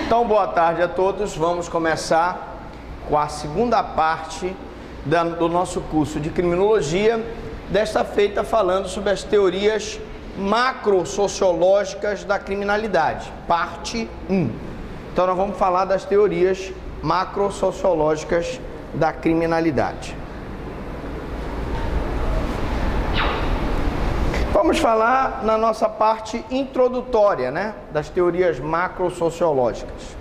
Então, boa tarde a todos. Vamos começar com a segunda parte do nosso curso de criminologia, desta feita falando sobre as teorias macrosociológicas da criminalidade, parte 1. Então, nós vamos falar das teorias macrosociológicas da criminalidade. Vamos falar na nossa parte introdutória, das teorias macrosociológicas.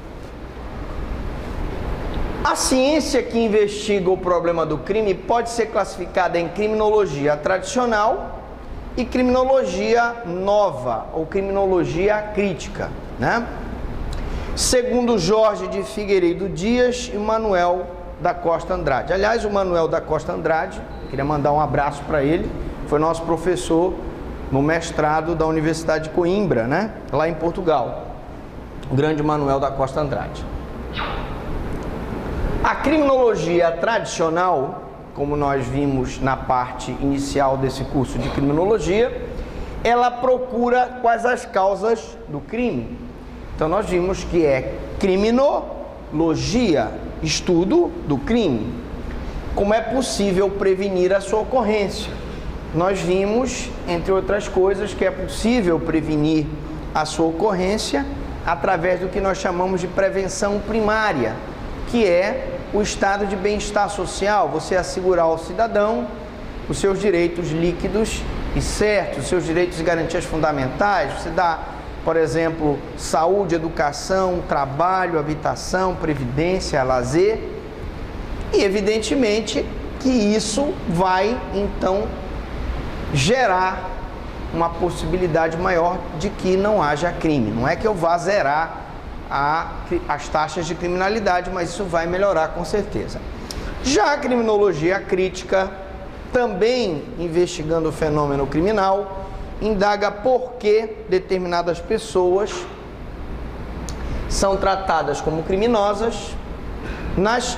A ciência que investiga o problema do crime pode ser classificada em criminologia tradicional e criminologia nova, ou criminologia crítica, Segundo Jorge de Figueiredo Dias e Manuel da Costa Andrade. Aliás, o Manuel da Costa Andrade, queria mandar um abraço para ele, foi nosso professor no mestrado da Universidade de Coimbra, lá em Portugal. O grande Manuel da Costa Andrade. A criminologia tradicional, como nós vimos na parte inicial desse curso de criminologia, ela procura quais as causas do crime. Então nós vimos que é criminologia, estudo do crime. Como é possível prevenir a sua ocorrência? Nós vimos, entre outras coisas, que é possível prevenir a sua ocorrência através do que nós chamamos de prevenção primária, que é o estado de bem-estar social, você assegurar ao cidadão os seus direitos líquidos e certos, os seus direitos e garantias fundamentais. Você dá, por exemplo, saúde, educação, trabalho, habitação, previdência, lazer, e evidentemente que isso vai, então, gerar uma possibilidade maior de que não haja crime. Não é que eu vá zerar as taxas de criminalidade, mas isso vai melhorar com certeza. Já a criminologia crítica, também investigando o fenômeno criminal, indaga por que determinadas pessoas são tratadas como criminosas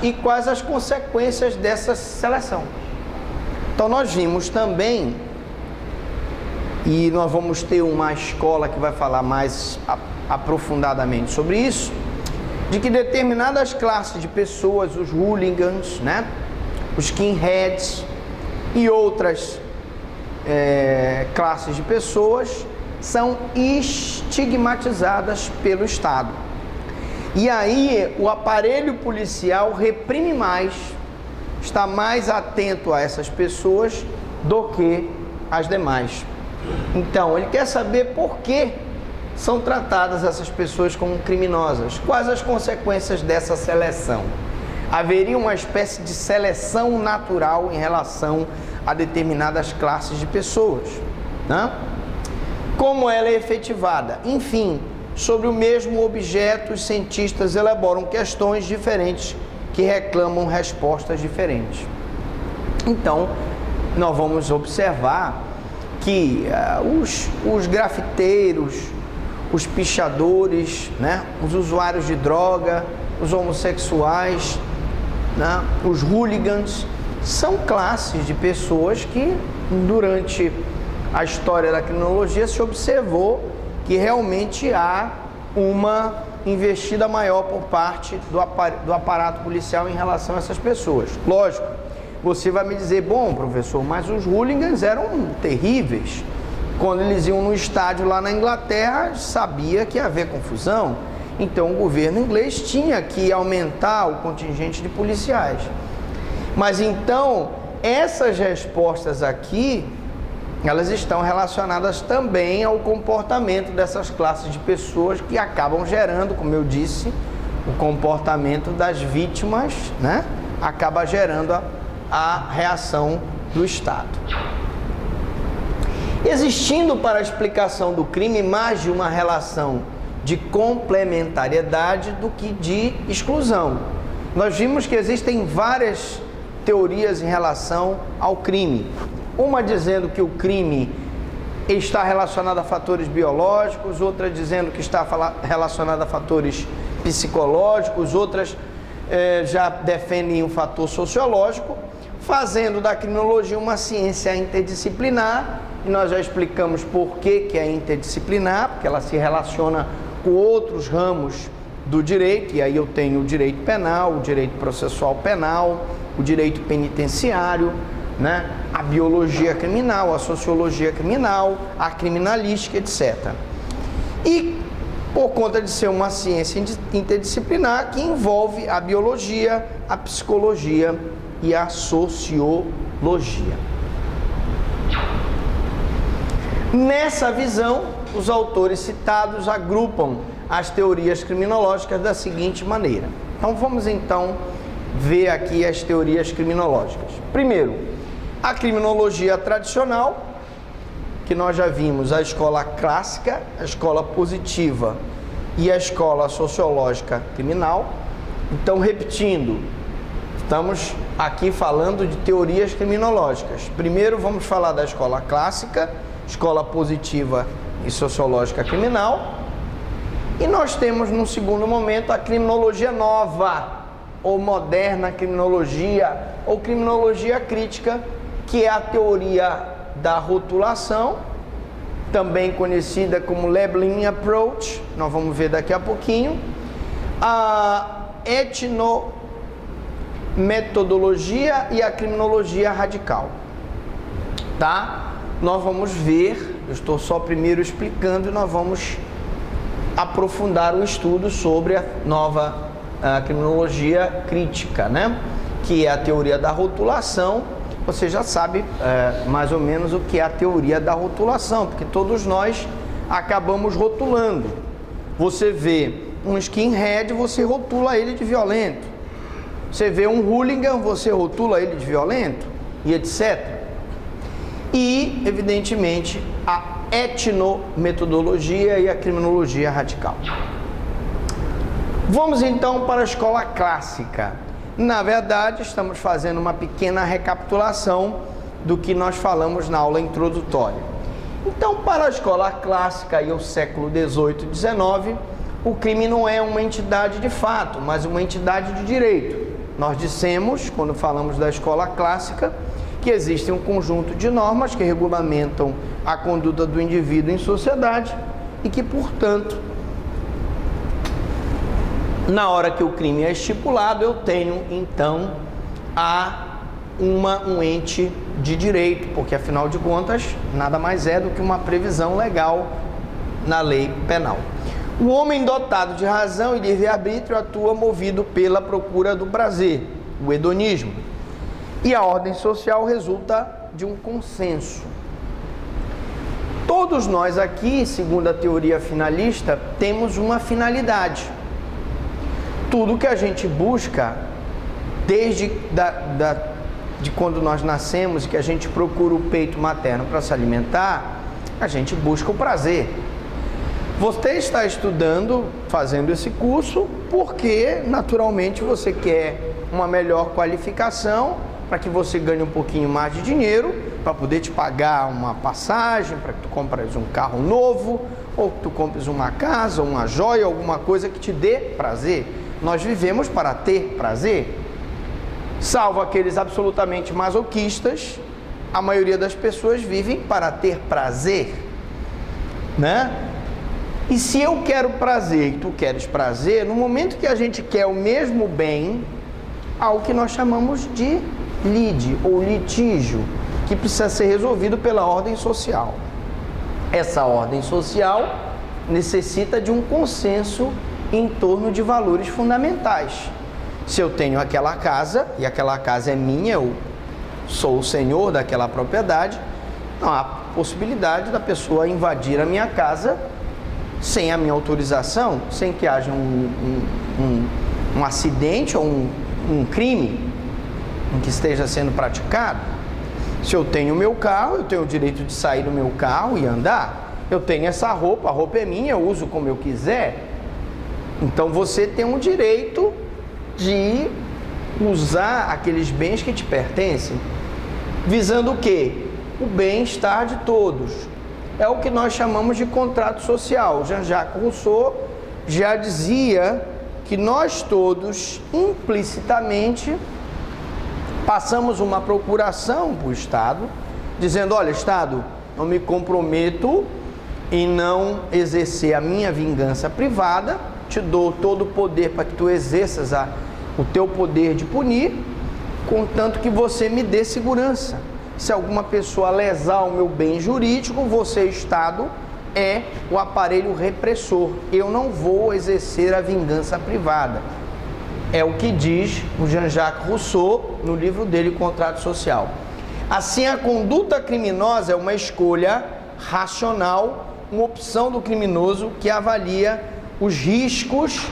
e quais as consequências dessa seleção. Então nós vimos também, e nós vamos ter uma escola que vai falar mais aprofundadamente sobre isso, de que determinadas classes de pessoas, os hooligans, os skinheads e outras classes de pessoas, são estigmatizadas pelo Estado. E aí o aparelho policial reprime mais, está mais atento a essas pessoas do que as demais. Então, ele quer saber por que são tratadas essas pessoas como criminosas. Quais as consequências dessa seleção? Haveria uma espécie de seleção natural em relação a determinadas classes de pessoas, Como ela é efetivada? Enfim, sobre o mesmo objeto, os cientistas elaboram questões diferentes que reclamam respostas diferentes. Então, nós vamos observar que os grafiteiros, os pichadores, os usuários de droga, os homossexuais, os hooligans, são classes de pessoas que, durante a história da criminologia, se observou que realmente há uma investida maior por parte do aparato policial em relação a essas pessoas. Lógico, você vai me dizer, bom, professor, mas os hooligans eram terríveis. Quando eles iam no estádio lá na Inglaterra, sabia que ia haver confusão. Então o governo inglês tinha que aumentar o contingente de policiais. Mas então, essas respostas aqui, elas estão relacionadas também ao comportamento dessas classes de pessoas que acabam gerando, como eu disse, o comportamento das vítimas, acaba gerando a reação do Estado. Existindo para a explicação do crime mais de uma relação de complementariedade do que de exclusão. Nós vimos que existem várias teorias em relação ao crime. Uma dizendo que o crime está relacionado a fatores biológicos, outra dizendo que está relacionado a fatores psicológicos, outras já defendem um fator sociológico, fazendo da criminologia uma ciência interdisciplinar, e nós já explicamos por que é interdisciplinar, porque ela se relaciona com outros ramos do direito, e aí eu tenho o direito penal, o direito processual penal, o direito penitenciário, né? A biologia criminal, a sociologia criminal, a criminalística, etc. E por conta de ser uma ciência interdisciplinar que envolve a biologia, a psicologia e a sociologia. Nessa visão, os autores citados agrupam as teorias criminológicas da seguinte maneira. Então vamos então ver aqui as teorias criminológicas. Primeiro, a criminologia tradicional, que nós já vimos a escola clássica, a escola positiva e a escola sociológica criminal. Então, repetindo, estamos aqui falando de teorias criminológicas. Primeiro vamos falar da escola clássica, escola positiva e sociológica criminal. E nós temos, num segundo momento, a criminologia nova, ou moderna criminologia, ou criminologia crítica, que é a teoria da rotulação, também conhecida como labeling approach, nós vamos ver daqui a pouquinho, a etnometodologia e a criminologia radical, tá? Nós vamos ver, eu estou só primeiro explicando e nós vamos aprofundar o estudo sobre a nova criminologia crítica, né? Que é a teoria da rotulação. Você já sabe mais ou menos o que é a teoria da rotulação, porque todos nós acabamos rotulando. Você vê um skinhead, você rotula ele de violento. Você vê um hooligan, você rotula ele de violento, e etc. E, evidentemente, a etnometodologia e a criminologia radical. Vamos então para a escola clássica. Na verdade, estamos fazendo uma pequena recapitulação do que nós falamos na aula introdutória. Então, para a escola clássica e o século XVIII e XIX, o crime não é uma entidade de fato, mas uma entidade de direito. Nós dissemos, quando falamos da escola clássica, que existe um conjunto de normas que regulamentam a conduta do indivíduo em sociedade e que, portanto, na hora que o crime é estipulado, eu tenho, então, um ente de direito, porque, afinal de contas, nada mais é do que uma previsão legal na lei penal. O homem dotado de razão e livre-arbítrio atua movido pela procura do prazer, o hedonismo. E a ordem social resulta de um consenso. Todos nós aqui, segundo a teoria finalista, temos uma finalidade. Tudo que a gente busca, desde de quando nós nascemos, que a gente procura o peito materno para se alimentar, a gente busca o prazer. Você está estudando, fazendo esse curso, porque naturalmente você quer uma melhor qualificação, para que você ganhe um pouquinho mais de dinheiro, para poder te pagar uma passagem, para que tu compres um carro novo, ou que tu compres uma casa, uma joia, alguma coisa que te dê prazer. Nós vivemos para ter prazer, salvo aqueles absolutamente masoquistas. A maioria das pessoas vivem para ter prazer, né? E se eu quero prazer e tu queres prazer, no momento que a gente quer o mesmo bem, há o que nós chamamos de lide ou litígio, que precisa ser resolvido pela ordem social. Essa ordem social necessita de um consenso em torno de valores fundamentais. Se eu tenho aquela casa, e aquela casa é minha, eu sou o senhor daquela propriedade, não há possibilidade da pessoa invadir a minha casa sem a minha autorização, sem que haja um acidente ou um crime em que esteja sendo praticado. Se eu tenho o meu carro, eu tenho o direito de sair do meu carro e andar. Eu tenho essa roupa, a roupa é minha, eu uso como eu quiser. Então você tem o direito de usar aqueles bens que te pertencem, visando o quê? O bem-estar de todos. É o que nós chamamos de contrato social. Jean-Jacques Rousseau já dizia que nós todos, implicitamente, passamos uma procuração para o Estado, dizendo: olha, Estado, eu me comprometo em não exercer a minha vingança privada, te dou todo o poder para que tu exerças o teu poder de punir, contanto que você me dê segurança. Se alguma pessoa lesar o meu bem jurídico, você, Estado, é o aparelho repressor. Eu não vou exercer a vingança privada. É o que diz o Jean-Jacques Rousseau no livro dele, Contrato Social. Assim, a conduta criminosa é uma escolha racional, uma opção do criminoso que avalia os riscos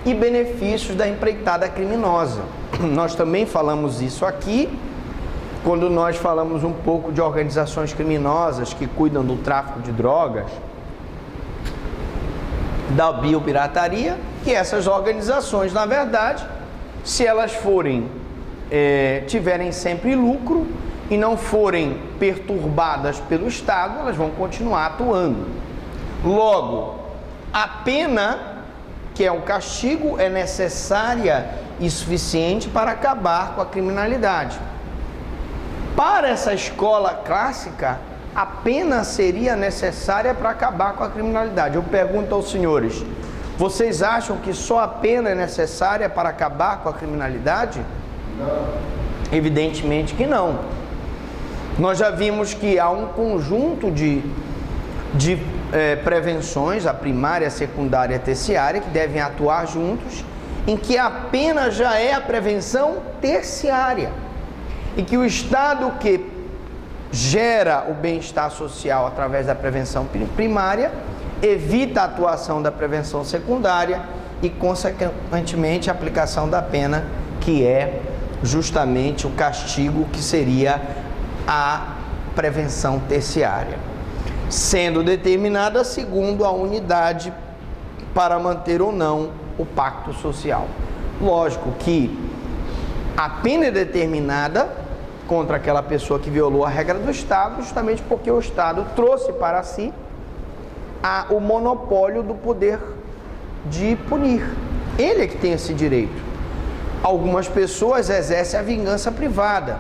e benefícios da empreitada criminosa. Nós também falamos isso aqui, quando nós falamos um pouco de organizações criminosas que cuidam do tráfico de drogas, da biopirataria, que essas organizações, na verdade, se elas forem, tiverem sempre lucro e não forem perturbadas pelo Estado, elas vão continuar atuando. Logo, a pena, que é o castigo, é necessária e suficiente para acabar com a criminalidade. Para essa escola clássica, a pena seria necessária para acabar com a criminalidade. Eu pergunto aos senhores, vocês acham que só a pena é necessária para acabar com a criminalidade? Não. Evidentemente que não. Nós já vimos que há um conjunto de prevenções, a primária, a secundária e a terciária, que devem atuar juntos, em que a pena já é a prevenção terciária. E que o Estado que gera o bem-estar social através da prevenção primária evita a atuação da prevenção secundária e, consequentemente, a aplicação da pena, que é justamente o castigo, que seria a prevenção terciária, sendo determinada segundo a unidade para manter ou não o pacto social. Lógico que a pena é determinada contra aquela pessoa que violou a regra do Estado, justamente porque o Estado trouxe para si o monopólio do poder de punir. Ele é que tem esse direito. Algumas pessoas exercem a vingança privada,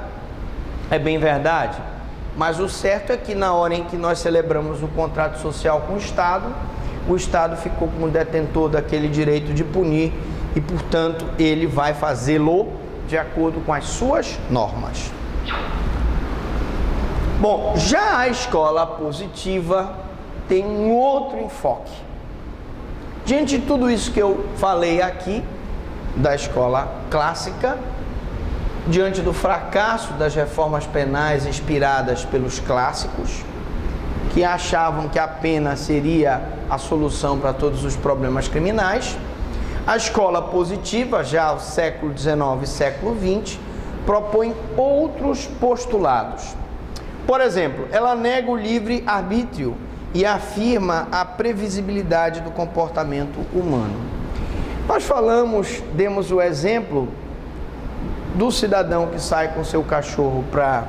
é bem verdade, mas o certo é que na hora em que nós celebramos o contrato social com o Estado ficou como detentor daquele direito de punir e, portanto, ele vai fazê-lo de acordo com as suas normas. Bom, já a escola positiva tem um outro enfoque. Diante de tudo isso que eu falei aqui, da escola clássica, diante do fracasso das reformas penais inspiradas pelos clássicos, que achavam que a pena seria a solução para todos os problemas criminais, a escola positiva, já no século XIX e século XX, propõe outros postulados. Por exemplo, ela nega o livre-arbítrio e afirma a previsibilidade do comportamento humano. Nós demos o exemplo do cidadão que sai com seu cachorro para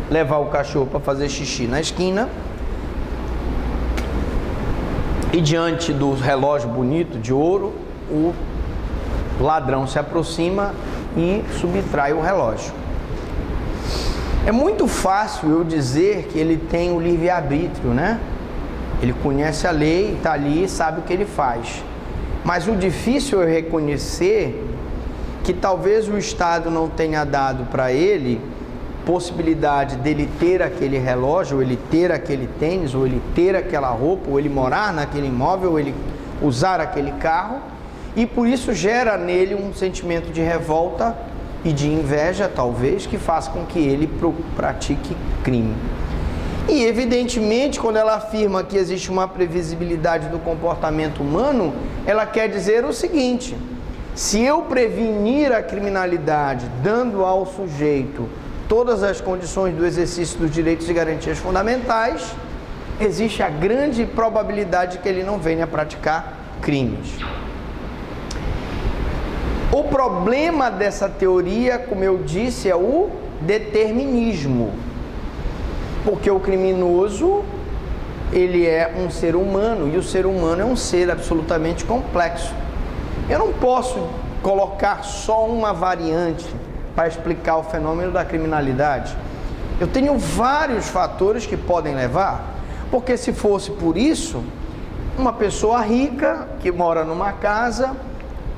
levar o cachorro para fazer xixi na esquina, e diante do relógio bonito de ouro, o ladrão se aproxima e subtrai o relógio. É muito fácil eu dizer que ele tem o livre-arbítrio, né? Ele conhece a lei, está ali, sabe o que ele faz. Mas o difícil é reconhecer que talvez o Estado não tenha dado para ele possibilidade dele ter aquele relógio, ou ele ter aquele tênis, ou ele ter aquela roupa, ou ele morar naquele imóvel, ou ele usar aquele carro, e por isso gera nele um sentimento de revolta e de inveja, talvez, que faça com que ele pratique crime. E, evidentemente, quando ela afirma que existe uma previsibilidade do comportamento humano, ela quer dizer o seguinte: se eu prevenir a criminalidade dando ao sujeito todas as condições do exercício dos direitos e garantias fundamentais, existe a grande probabilidade de que ele não venha a praticar crimes. O problema dessa teoria, como eu disse, é o determinismo. Porque o criminoso, ele é um ser humano, e o ser humano é um ser absolutamente complexo. Eu não posso colocar só uma variante para explicar o fenômeno da criminalidade. Eu tenho vários fatores que podem levar, porque se fosse por isso, uma pessoa rica que mora numa casa,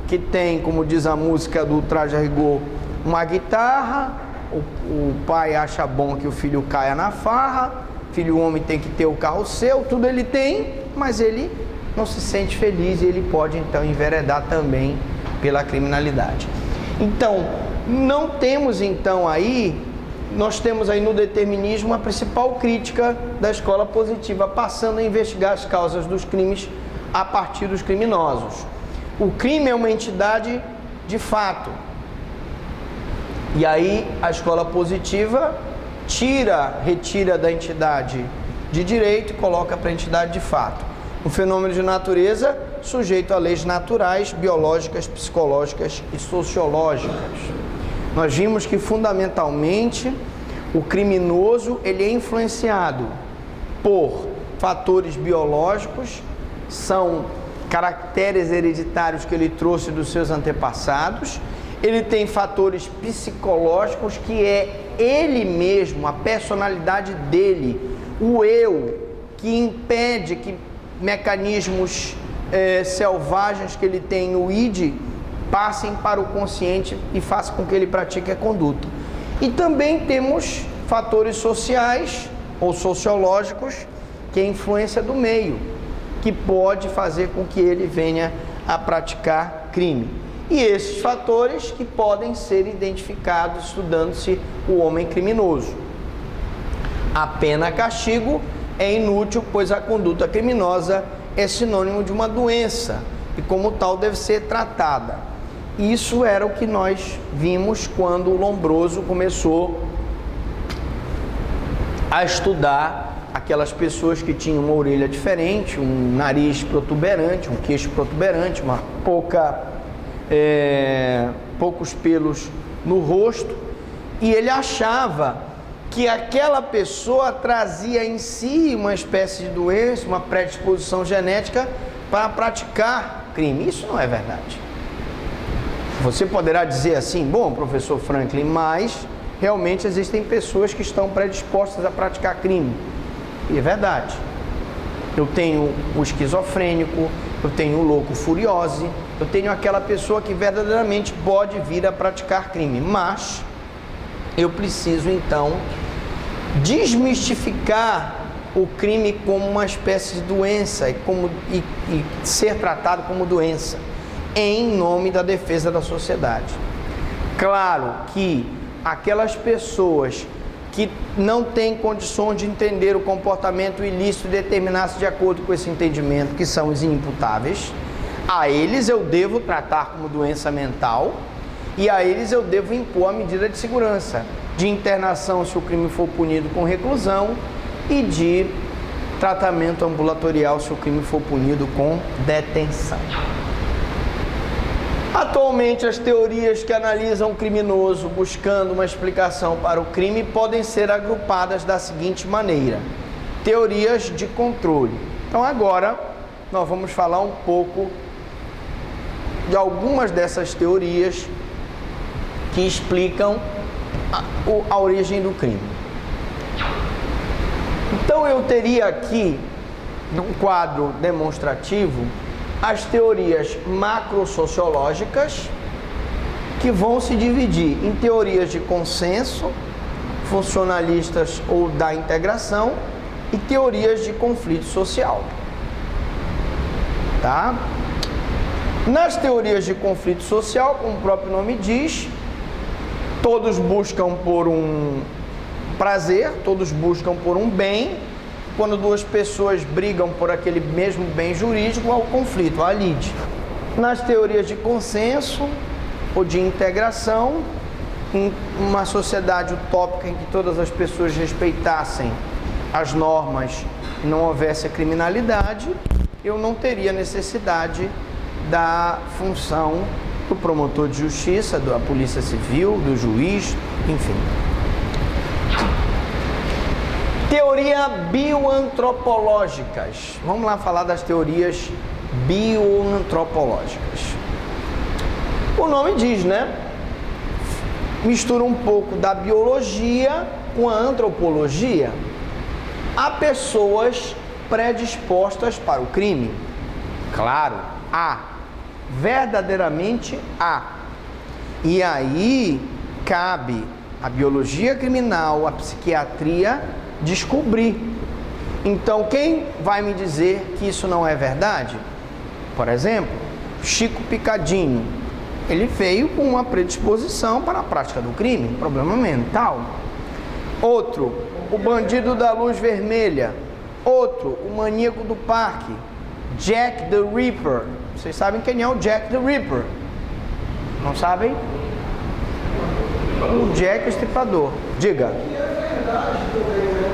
que tem, como diz a música do Traje a Rigor, uma guitarra, o pai acha bom que o filho caia na farra, filho homem tem que ter o carro seu, tudo ele tem, mas ele não se sente feliz e ele pode então enveredar também pela criminalidade. Então, nós temos aí no determinismo a principal crítica da escola positiva, passando a investigar as causas dos crimes a partir dos criminosos. O crime é uma entidade de fato. E aí a escola positiva retira da entidade de direito e coloca para a entidade de fato. Um fenômeno de natureza sujeito a leis naturais, biológicas, psicológicas e sociológicas. Nós vimos que fundamentalmente o criminoso ele é influenciado por fatores biológicos, são caracteres hereditários que ele trouxe dos seus antepassados. Ele tem fatores psicológicos, que é ele mesmo, a personalidade dele, o eu, que impede que mecanismos selvagens que ele tem no id passem para o consciente e façam com que ele pratique a conduta. E também temos fatores sociais ou sociológicos, que é a influência do meio, que pode fazer com que ele venha a praticar crime. E esses fatores que podem ser identificados estudando-se o homem criminoso. A pena-castigo é inútil, pois a conduta criminosa é sinônimo de uma doença e como tal deve ser tratada. Isso era o que nós vimos quando o Lombroso começou a estudar aquelas pessoas que tinham uma orelha diferente, um nariz protuberante, um queixo protuberante, poucos pelos no rosto, e ele achava que aquela pessoa trazia em si uma espécie de doença, uma predisposição genética para praticar crime. Isso não é verdade. Você poderá dizer assim, bom, professor Franklin, mas realmente existem pessoas que estão predispostas a praticar crime. E é verdade. Eu tenho o esquizofrênico, eu tenho o louco furiose, eu tenho aquela pessoa que verdadeiramente pode vir a praticar crime, mas eu preciso então desmistificar o crime como uma espécie de doença e ser tratado como doença, em nome da defesa da sociedade. Claro que aquelas pessoas que não têm condições de entender o comportamento ilícito e determinar-se de acordo com esse entendimento, que são os inimputáveis, a eles eu devo tratar como doença mental e a eles eu devo impor a medida de segurança, de internação se o crime for punido com reclusão e de tratamento ambulatorial se o crime for punido com detenção. Atualmente, as teorias que analisam o criminoso buscando uma explicação para o crime podem ser agrupadas da seguinte maneira: teorias de controle. Então, agora, nós vamos falar um pouco de algumas dessas teorias que explicam a origem do crime. Então, eu teria aqui, num quadro demonstrativo, as teorias macrosociológicas, que vão se dividir em teorias de consenso, funcionalistas ou da integração, e teorias de conflito social. Tá? Nas teorias de conflito social, como o próprio nome diz, todos buscam por um prazer, todos buscam por um bem. Quando duas pessoas brigam por aquele mesmo bem jurídico, há o conflito, há a lide. Nas teorias de consenso ou de integração, em uma sociedade utópica em que todas as pessoas respeitassem as normas e não houvesse a criminalidade, eu não teria necessidade da função do promotor de justiça, da polícia civil, do juiz, enfim. Teoria bioantropológicas. Vamos lá falar das teorias bioantropológicas. O nome diz, né? Mistura um pouco da biologia com a antropologia. Há pessoas predispostas para o crime. Claro, há. Verdadeiramente há. E aí cabe à biologia criminal, à psiquiatria descobrir. Então, quem vai me dizer que isso não é verdade? Por exemplo, Chico Picadinho. Ele veio com uma predisposição para a prática do crime, problema mental. Outro, o bandido da luz vermelha. Outro, o maníaco do parque, Jack the Ripper. Vocês sabem quem é o Jack the Ripper? Não sabem? O Jack o Estripador. Diga. E é verdade também, né?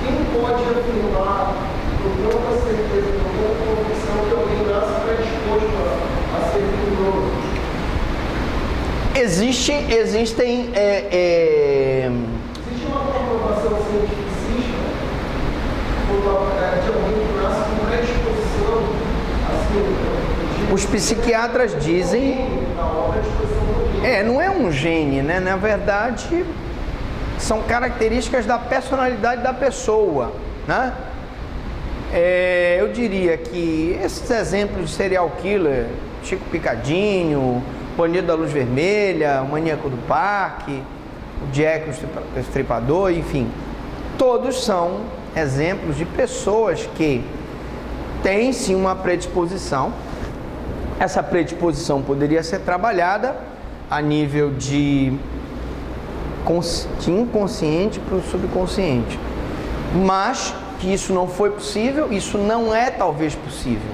Quem pode afirmar com tanta certeza, com tanta convicção que alguém nasce predisposto a ser criminoso? Existem Existe uma comprovação cientificista de alguém que nasce com predisposição assim, os psiquiatras dizem, não é um gene, né? Na verdade, são características da personalidade da pessoa, né? Eu diria que esses exemplos de serial killer, Chico Picadinho, Bandido da Luz Vermelha, o Maníaco do Parque, o Jack o Estripador, enfim, todos são exemplos de pessoas que têm sim uma predisposição. Essa predisposição poderia ser trabalhada a nível de inconsciente para o subconsciente, mas que isso não foi possível, isso não é talvez possível.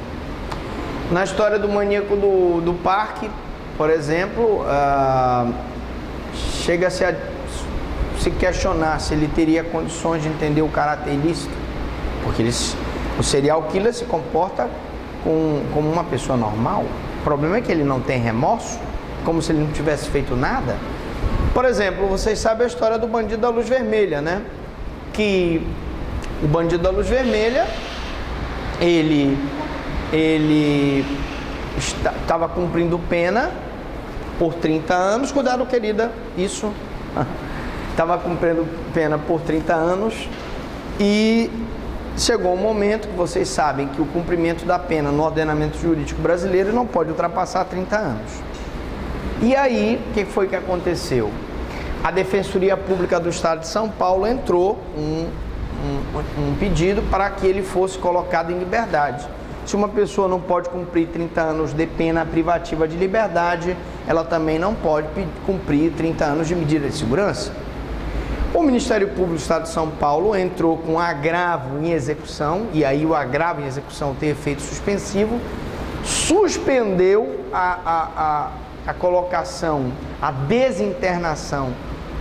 Na história do Maníaco do Parque, por exemplo, chega-se a se questionar se ele teria condições de entender o caráter ilícito, porque o serial killer se comporta como uma pessoa normal. O problema é que ele não tem remorso, como se ele não tivesse feito nada. Por exemplo, vocês sabem a história do Bandido da Luz Vermelha, né? Que o Bandido da Luz Vermelha, ele estava cumprindo pena por 30 anos, cuidado querida, isso, estava cumprindo pena por 30 anos e chegou um momento que vocês sabem que o cumprimento da pena no ordenamento jurídico brasileiro não pode ultrapassar 30 anos. E aí, o que foi que aconteceu? A Defensoria Pública do Estado de São Paulo entrou um pedido para que ele fosse colocado em liberdade. Se uma pessoa não pode cumprir 30 anos de pena privativa de liberdade, ela também não pode cumprir 30 anos de medida de segurança. O Ministério Público do Estado de São Paulo entrou com agravo em execução, e aí o agravo em execução tem efeito suspensivo, suspendeu a colocação, a desinternação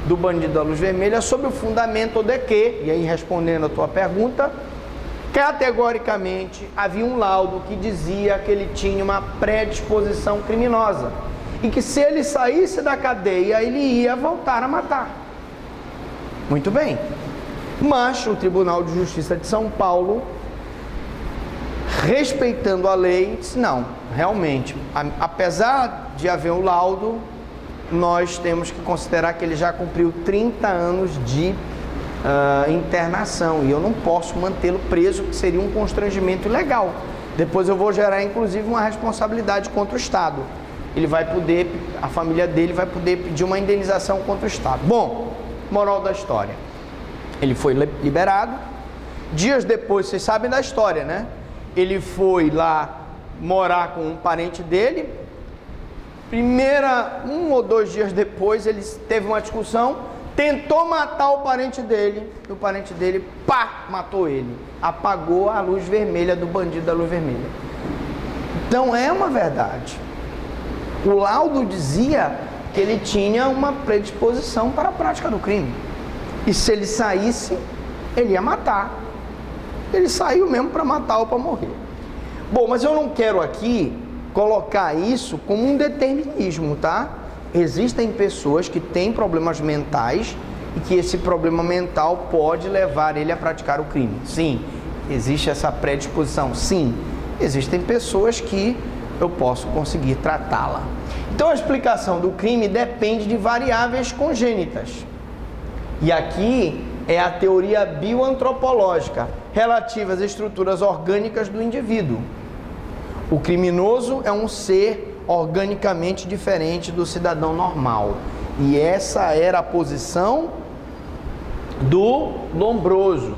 do Bandido da Luz Vermelha sob o fundamento de que, e aí respondendo a tua pergunta, categoricamente havia um laudo que dizia que ele tinha uma predisposição criminosa e que se ele saísse da cadeia ele ia voltar a matar. Muito bem, mas o Tribunal de Justiça de São Paulo, respeitando a lei, disse não, realmente, apesar de haver um laudo, nós temos que considerar que ele já cumpriu 30 anos de internação e eu não posso mantê-lo preso, que seria um constrangimento ilegal. Depois eu vou gerar inclusive uma responsabilidade contra o Estado. Ele vai poder, a família dele vai poder pedir uma indenização contra o Estado. Bom, moral da história, ele foi liberado. Dias depois, vocês sabem da história, né? Ele foi lá morar com um parente dele. Um ou dois dias depois, ele teve uma discussão, tentou matar o parente dele, e o parente dele, matou ele. Apagou a luz vermelha do Bandido da Luz Vermelha. Então é uma verdade. O laudo dizia que ele tinha uma predisposição para a prática do crime. E se ele saísse, ele ia matar. Ele saiu mesmo para matar ou para morrer. Bom, mas eu não quero aqui colocar isso como um determinismo, tá? Existem pessoas que têm problemas mentais e que esse problema mental pode levar ele a praticar o crime. Sim, existe essa predisposição. Sim, existem pessoas que eu posso conseguir tratá-la. Então a explicação do crime depende de variáveis congênitas. E aqui é a teoria bioantropológica relativa às estruturas orgânicas do indivíduo. O criminoso é um ser organicamente diferente do cidadão normal. E essa era a posição do Lombroso.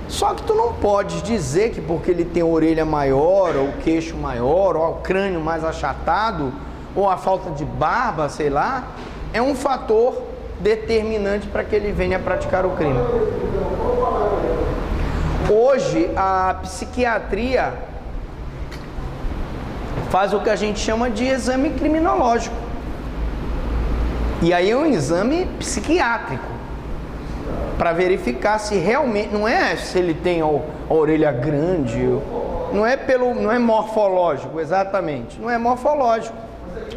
Só que tu não pode dizer que porque ele tem a orelha maior, ou o queixo maior, ou o crânio mais achatado, ou a falta de barba, sei lá, é um fator determinante para que ele venha praticar o crime. Hoje, a psiquiatria faz o que a gente chama de exame criminológico. E aí é um exame psiquiátrico, para verificar se realmente, não é se ele tem a orelha grande, não é morfológico, exatamente, não é morfológico. Mas aqui,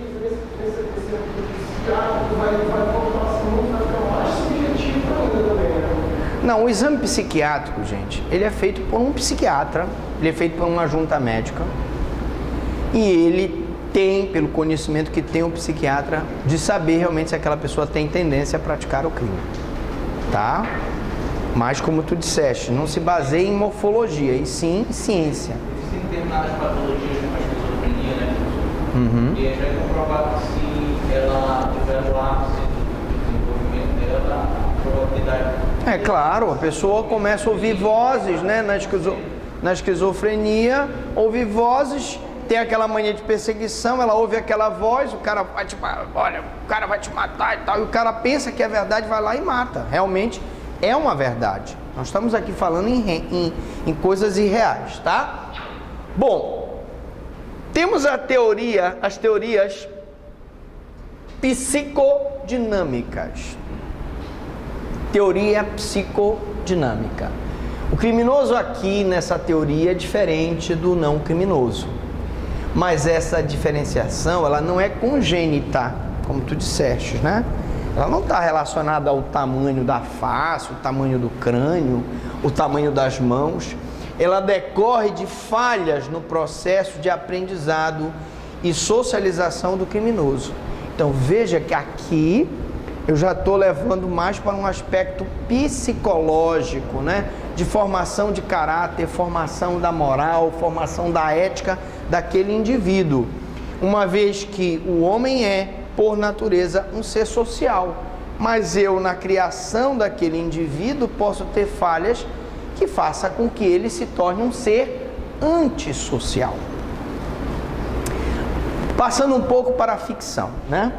esse psiquiátrico vai voltar assim, vai ficar mais subjetivo ainda também, né? Não, o exame psiquiátrico, gente, ele é feito por um psiquiatra, ele é feito por uma junta médica, e ele tem, pelo conhecimento que tem o psiquiatra, de saber realmente se aquela pessoa tem tendência a praticar o crime, tá? Mas como tu disseste, não se baseia em morfologia, e sim em ciência. Existem determinadas patologias como a esquizofrenia, né? E já é comprovado que se ela tiver no ápice do desenvolvimento dela, a probabilidade... É claro, a pessoa começa a ouvir vozes, né? Na esquizofrenia, ouve vozes, tem aquela mania de perseguição, ela ouve aquela voz, o cara vai o cara vai te matar e tal, e o cara pensa que é verdade, vai lá e mata. Realmente é uma verdade. Nós estamos aqui falando em coisas irreais, tá? Bom, temos as teorias psicodinâmicas. Teoria psicodinâmica. O criminoso aqui nessa teoria é diferente do não criminoso. Mas essa diferenciação, ela não é congênita, como tu disseste, né? Ela não está relacionada ao tamanho da face, o tamanho do crânio, o tamanho das mãos. Ela decorre de falhas no processo de aprendizado e socialização do criminoso. Então veja que aqui eu já estou levando mais para um aspecto psicológico, né? De formação de caráter, formação da moral, formação da ética daquele indivíduo. Uma vez que o homem é, por natureza, um ser social. Mas eu, na criação daquele indivíduo, posso ter falhas que façam com que ele se torne um ser antissocial. Passando um pouco para a ficção, né?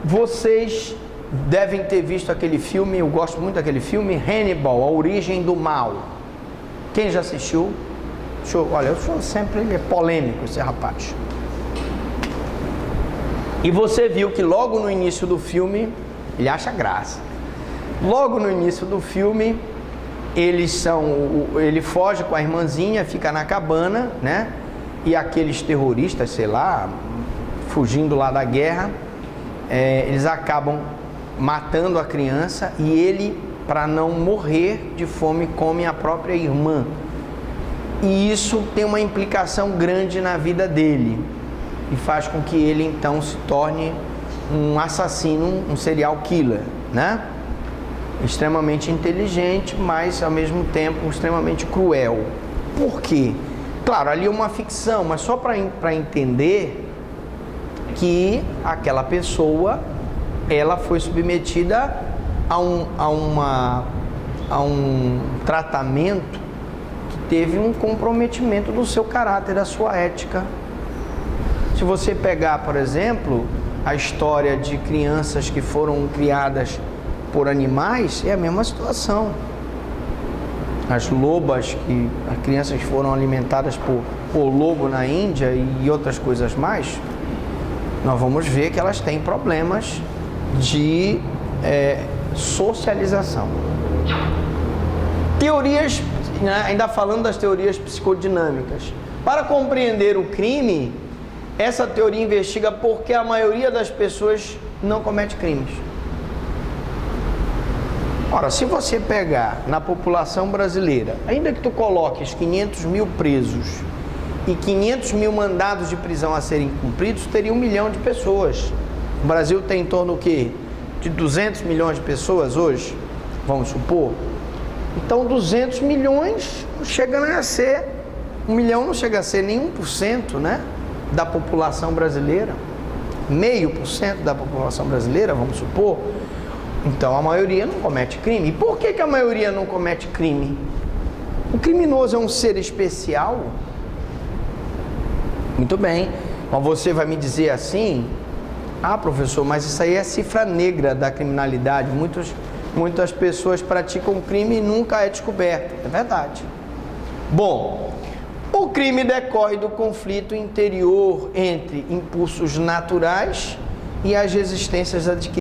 Vocês devem ter visto aquele filme, eu gosto muito daquele filme, Hannibal, A Origem do Mal. Quem já assistiu? Olha, eu sou sempre polêmico, esse rapaz. E você viu que logo no início do filme, ele acha graça. Logo no início do filme, ele foge com a irmãzinha, fica na cabana, né? E aqueles terroristas, sei lá, fugindo lá da guerra, eles acabam matando a criança e ele, para não morrer de fome, come a própria irmã. E isso tem uma implicação grande na vida dele e faz com que ele então se torne um assassino, um serial killer, né? Extremamente inteligente, mas ao mesmo tempo extremamente cruel. Por quê? Claro, ali é uma ficção, mas só para entender que aquela pessoa, ela foi submetida a um tratamento que teve um comprometimento do seu caráter, da sua ética. Se você pegar, por exemplo, a história de crianças que foram criadas por animais, é a mesma situação. As lobas, as crianças foram alimentadas por lobo na Índia e outras coisas mais, nós vamos ver que elas têm problemas de socialização. Teorias, ainda falando das teorias psicodinâmicas. Para compreender o crime, essa teoria investiga por que a maioria das pessoas não comete crimes. Ora, se você pegar na população brasileira, ainda que tu coloques 500 mil presos e 500 mil mandados de prisão a serem cumpridos, teria 1 milhão de pessoas. O Brasil tem em torno do quê? De 200 milhões de pessoas hoje, vamos supor. Então 200 milhões chegam a ser 1 milhão não chega a ser nem 1%, né, da população brasileira, 0,5% da população brasileira, vamos supor. Então a maioria não comete crime. E por que a maioria não comete crime? O criminoso é um ser especial? Muito bem, mas você vai me dizer assim: ah, professor, mas isso aí é a cifra negra da criminalidade. Muitas pessoas praticam crime e nunca é descoberto. É verdade. Bom, o crime decorre do conflito interior entre impulsos naturais e as resistências adquiridas